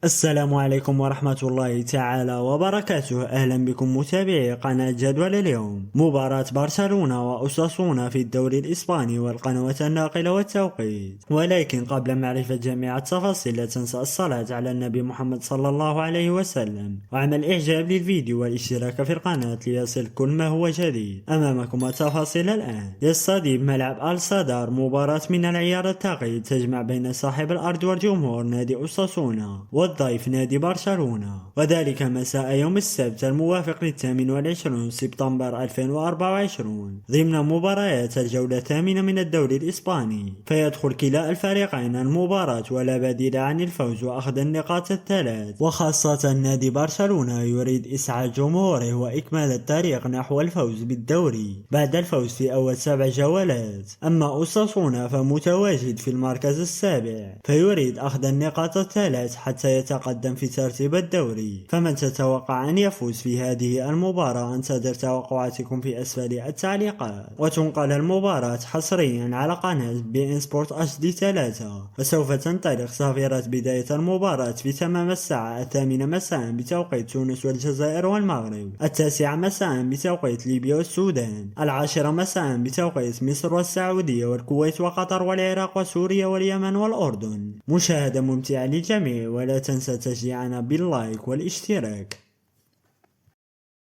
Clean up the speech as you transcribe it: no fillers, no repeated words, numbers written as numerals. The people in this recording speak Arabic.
السلام عليكم ورحمة الله تعالى وبركاته. أهلا بكم متابعي قناة جدول اليوم. مباراة برشلونة وأساسونا في الدوري الإسباني والقنوات الناقلة والتوقيت. ولكن قبل معرفة جميع التفاصيل لا تنسى الصلاة على النبي محمد صلى الله عليه وسلم وعمل إعجاب للفيديو والاشتراك في القناة ليصل كل ما هو جديد. أمامكم التفاصيل الآن. يستضيف ملعب الصدار مباراة من العيار الثقيل تجمع بين صاحب الأرض والجمهور نادي أساسونا والضيف نادي برشلونة، وذلك مساء يوم السبت الموافق ل28 سبتمبر 2024 ضمن مباريات الجولة الثامنة من الدوري الإسباني. فيدخل كلا الفريقين المباراة ولا بديل عن الفوز وأخذ النقاط الثلاث، وخاصة نادي برشلونة يريد إسعاد جمهوره وإكمال الطريق نحو الفوز بالدوري بعد الفوز في أول 7 جولات. أما أوساسونا فمتواجد في المركز السابع فيريد أخذ النقاط الثلاث حتى يتقدم في ترتيب الدوري. فمن تتوقع أن يفوز في هذه المباراة؟ انتظر توقعاتكم في أسفل التعليقات. وتنقل المباراة حصريا على قناة بي إن سبورت HD 3، وسوف تنطلق صافرة بداية المباراة في تمام الساعة 8 مساء بتوقيت تونس والجزائر والمغرب، 9 مساء بتوقيت ليبيا والسودان، 10 مساء بتوقيت مصر والسعودية والكويت وقطر والعراق وسوريا واليمن والأردن. مشاهدة ممتعة للجميع، ولا تنسى تشجيعنا باللايك والاشتراك.